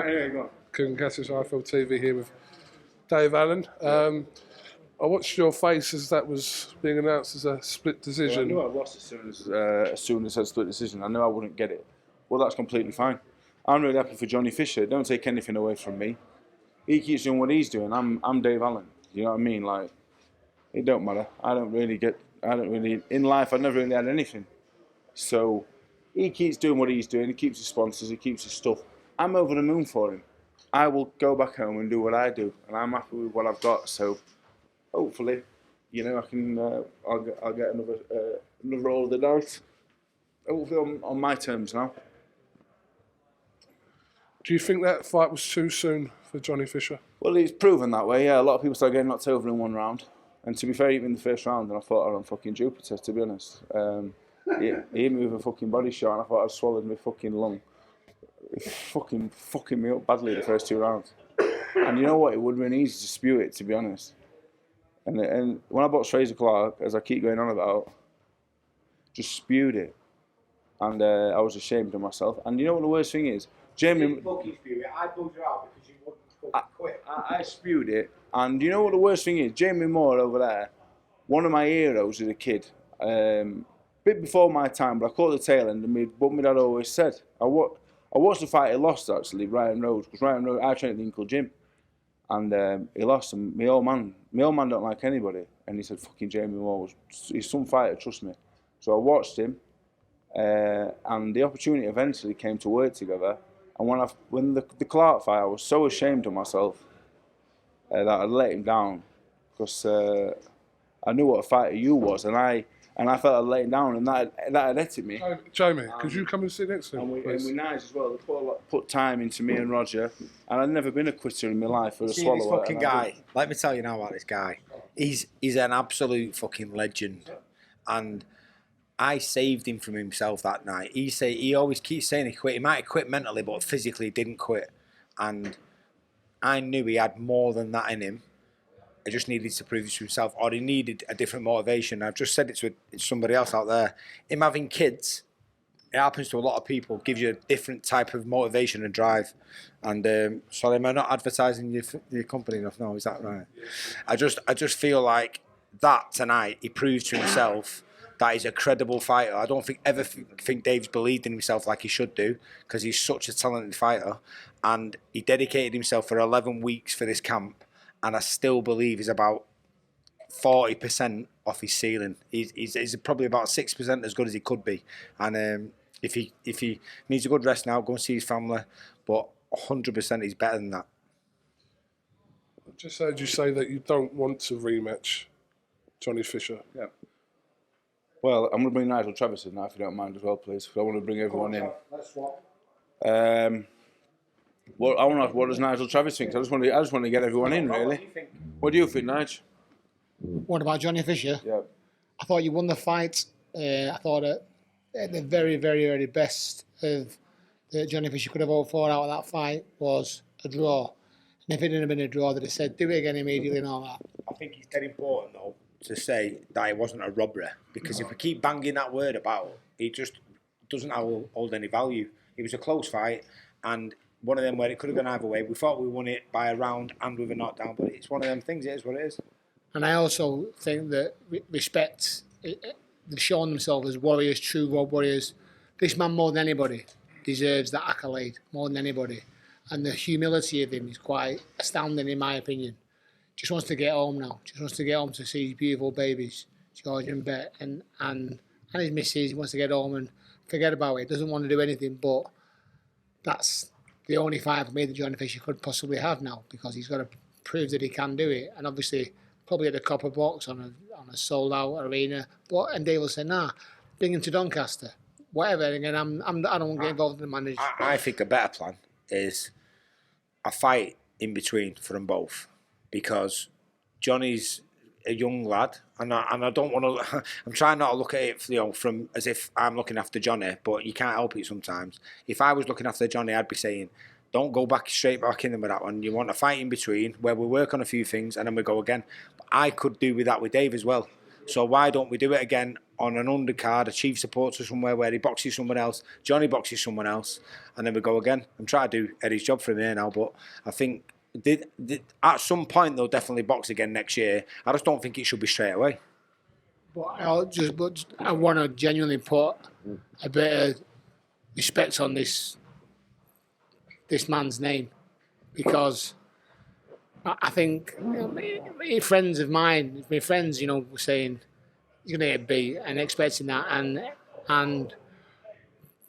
Anyway, go on. Couldn't guess it's IFLTV here with Dave Allen. I watched your face as that was being announced as a split decision. Well, I knew I lost as soon as I said split decision. I knew I wouldn't get it. Well, that's completely fine. I'm really happy for Johnny Fisher. Don't take anything away from me. He keeps doing what he's doing. I'm Dave Allen. You know what I mean? Like, it don't matter. In life, I've never really had anything. So, he keeps doing what he's doing. He keeps his sponsors. He keeps his stuff. I'm over the moon for him. I will go back home and do what I do. And I'm happy with what I've got. So, hopefully, you know, I can. I'll get another roll of the dice. Hopefully on my terms now. Do you think that fight was too soon for Johnny Fisher? Well, he's proven that way. Yeah, a lot of people start getting knocked over in one round. And to be fair, even in the first round, and I thought I was on fucking Jupiter. To be honest, he hit me with a fucking body shot, and I thought I'd swallowed my fucking lung. It fucking me up badly the first 2 rounds. And you know what? It would have been easy to spew it, to be honest. And when I boxed Fraser Clark, as I keep going on about, just spewed it. And I was ashamed of myself. And you know what the worst thing is? Jamie... fucking spew it. I pulled you out because you wouldn't fucking quit. I spewed it. And you know what the worst thing is? Jamie Moore over there, one of my heroes as a kid. Bit before my time, but I caught the tail end. And what my dad always said. I watched the fight he lost, actually, Ryan Rhodes. Because Ryan Rhodes, I trained at the Inkle Gym. And he lost, and my old man don't like anybody. And he said, fucking Jamie Moore, he's some fighter, trust me. So I watched him, and the opportunity eventually came to work together. And when the Clark fight, I was so ashamed of myself that I let him down. Because I knew what a fighter you was, and I felt I let him down, and that had hit me. Jamie, could you come and sit next to him? And we're nice as well. They put time into me and Roger, and I've never been a quitter in my life or a swallower. This fucking guy. Let me tell you now about this guy. He's an absolute fucking legend, and I saved him from himself that night. He always keeps saying he quit. He might have quit mentally, but physically he didn't quit. And I knew he had more than that in him. I just needed to prove it to himself, or he needed a different motivation. I've just said it to somebody else out there. Him having kids, it happens to a lot of people, gives you a different type of motivation and drive. And sorry, am I not advertising your company enough? No, is that right? I just feel like that tonight he proved to himself that he's a credible fighter. I don't think Dave's believed in himself like he should do, because he's such a talented fighter, and he dedicated himself for 11 weeks for this camp. And I still believe he's about 40% off his ceiling. He's probably about 6% as good as he could be. And if he needs a good rest now, go and see his family. But 100% he's better than that. I just heard you say that you don't want to rematch Johnny Fisher. Yeah. Well, I'm going to bring Nigel Travis in now, if you don't mind as well, please. Because I want to bring everyone in. Let's swap. Well, I want to ask, what does Nigel Travis think? I just want to get everyone in, really. What do you think, Nigel? What about Johnny Fisher? Yeah. I thought you won the fight. I thought at the very, very, very best of that Johnny Fisher could have all fought out of that fight was a draw. And if it didn't have been a draw, they'd have said, do it again immediately and all that. I think it's dead important, though, to say that it wasn't a robbery. Because if we keep banging that word about, it just doesn't hold any value. It was a close fight, and one of them where it could have gone either way. We thought we won it by a round and with a knockdown, but it's one of them things. It is what it is. And I also think that respect, they've shown themselves as warriors, true warriors. This man, more than anybody, deserves that accolade, more than anybody. And the humility of him is quite astounding, in my opinion. Just wants to get home now. Just wants to get home to see his beautiful babies, George and Bet, and his missus. He wants to get home and forget about it. Doesn't want to do anything, but that's the only fight for me that Johnny Fisher could possibly have now, because he's got to prove that he can do it. And obviously, probably at the Copper Box on a sold-out arena. And Dave will say, nah, bring him to Doncaster. Whatever. Again, I don't want to get involved in the management. I think a better plan is a fight in between for them both, because Johnny's a young lad, and I don't want to. I'm trying not to look at it, from as if I'm looking after Johnny, but you can't help it sometimes. If I was looking after Johnny, I'd be saying, don't go straight back in with that one. You want a fight in between where we work on a few things and then we go again. But I could do with that with Dave as well. So why don't we do it again on an undercard, a chief supporter somewhere where he boxes someone else, Johnny boxes someone else, and then we go again. I'm trying to do Eddie's job for him here now, but I think at some point they'll definitely box again next year. I just don't think it should be straight away. But I want to genuinely put a bit of respect on this man's name, because I think friends of mine, my friends, were saying he's going to get beat and expecting that, and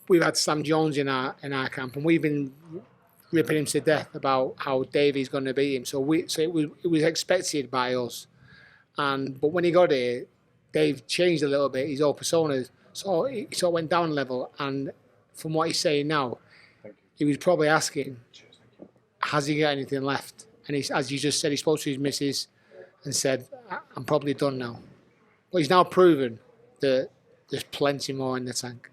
we've had Sam Jones in our camp, and we've been ripping him to death about how Davey's going to beat him. So it was expected by us, but when he got here, Dave changed a little bit his whole persona, so he sort of went down a level. And from what he's saying now, he was probably asking, has he got anything left? And as you just said, he spoke to his missus and said, I'm probably done now. But he's now proven that there's plenty more in the tank.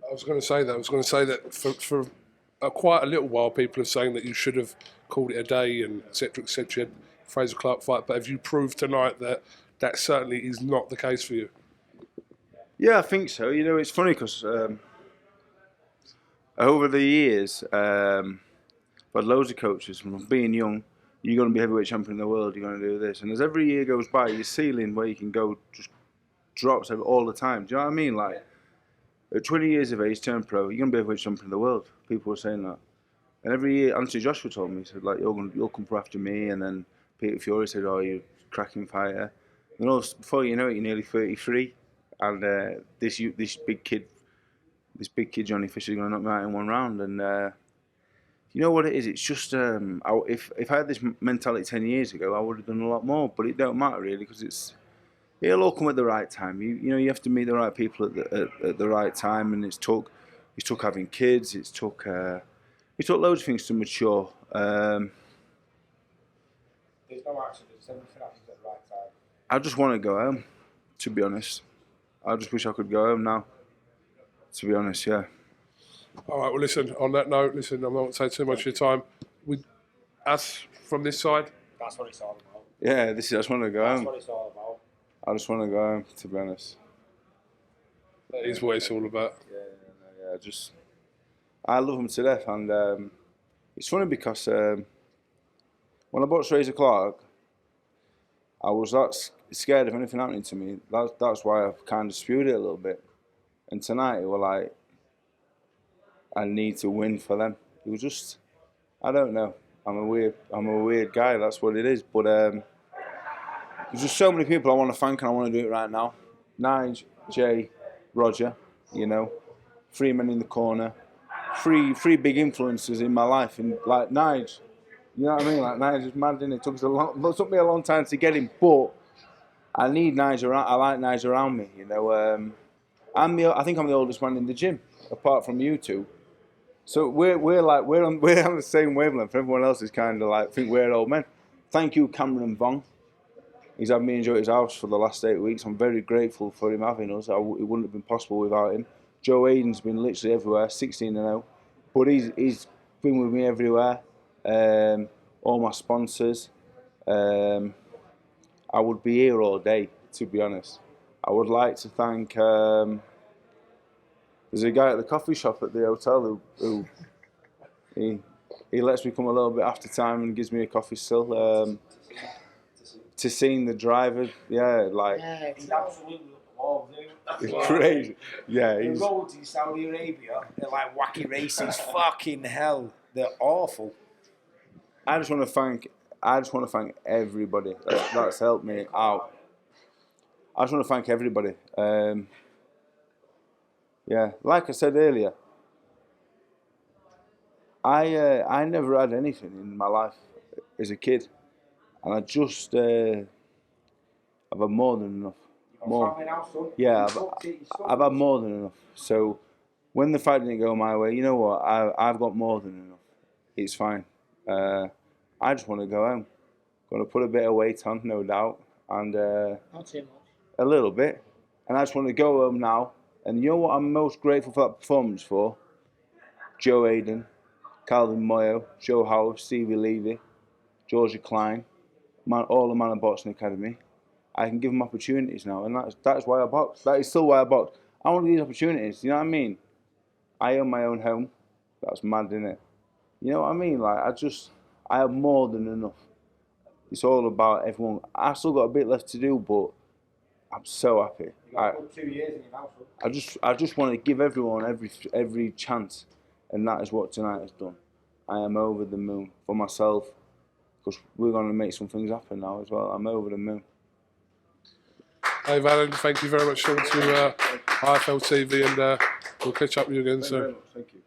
I was going to say that for quite a little while, people are saying that you should have called it a day and etc. Fraser Clark fight, but have you proved tonight that that certainly is not the case for you? Yeah, I think so. It's funny because over the years, I've had loads of coaches from being young. You're going to be heavyweight champion in the world. You're going to do this, and as every year goes by, your ceiling where you can go just drops all the time. Do you know what I mean? Like at 20 years of age, turn pro, you're going to be heavyweight champion in the world. People were saying that, and every year, Anthony Joshua told me, he said like you'll come for after me, and then Peter Fury said, oh, you're a cracking fighter. And before you know it, you're nearly 33, and this big kid Johnny Fisher is going to knock me out in one round, and. You know what it is? It's just if I had this mentality 10 years ago, I would have done a lot more. But it don't matter really, because it'll all come at the right time. You have to meet the right people at the right time, and it's took having kids. It took loads of things to mature. There's no accidents. Everything happens at the right time. I just want to go home, to be honest. I just wish I could go home now, to be honest. Yeah. All right, well, listen, on that note, I'm not going to take too much of your time. Us from this side? That's what it's all about. Yeah, I just want to go home. That's what it's all about. I just want to go home, to be honest. That is what it's all about. Yeah, I love him to death, and it's funny because when I boxed Fraser Clark, I was that scared of anything happening to me. That's why I kind of spewed it a little bit. And tonight, it was like, I need to win for them. It was just, I don't know. I'm a weird guy. That's what it is. But there's just so many people I want to thank, and I want to do it right now. Nige, Jay, Roger. 3 men in the corner. Three big influences in my life, and like Nige. You know what I mean? Like Nige is mad, and it took me a long time to get him, but I need Nige around. I like Nige around me. I think I'm the oldest man in the gym, apart from you two. So we're on the same wavelength. Everyone else is kind of like think we're old men. Thank you, Cameron Vong. He's had me enjoy his house for the last 8 weeks. I'm very grateful for him having us. It wouldn't have been possible without him. Joe Aiden's been literally everywhere, 16-0, but he's been with me everywhere. All my sponsors. I would be here all day, to be honest. I would like to thank. There's a guy at the coffee shop at the hotel who he lets me come a little bit after time and gives me a coffee still. To seeing the driver, he's absolutely loved, it's crazy. Yeah, the roads in Saudi Arabia, they're like wacky races. Fucking hell, they're awful. I just want to thank everybody that's helped me out. I just want to thank everybody. Like I said earlier, I never had anything in my life as a kid, and I just I've had more than enough. I've had more than enough. So when the fight didn't go my way, you know what? I've got more than enough. It's fine. I just want to go home. Going to put a bit of weight on, no doubt, and Not too much. a little bit, and I just want to go home now. And you know what I'm most grateful for that performance for? Joe Aiden, Calvin Moyo, Joe Howe, Stevie Levy, Georgia Klein, all the Man of Boxing Academy. I can give them opportunities now, and that's why I box. That is still why I box. I want these opportunities. You know what I mean? I own my own home. That's mad, isn't it? You know what I mean? Like I have more than enough. It's all about everyone. I still got a bit left to do, but I'm so happy. You got a good 2 years in your house. I just want to give everyone every chance, and that is what tonight has done. I am over the moon for myself, because we're going to make some things happen now as well. I'm over the moon. Dave Allen, thank you very much for coming to IFLTV, and we'll catch up with you again soon. Thank you.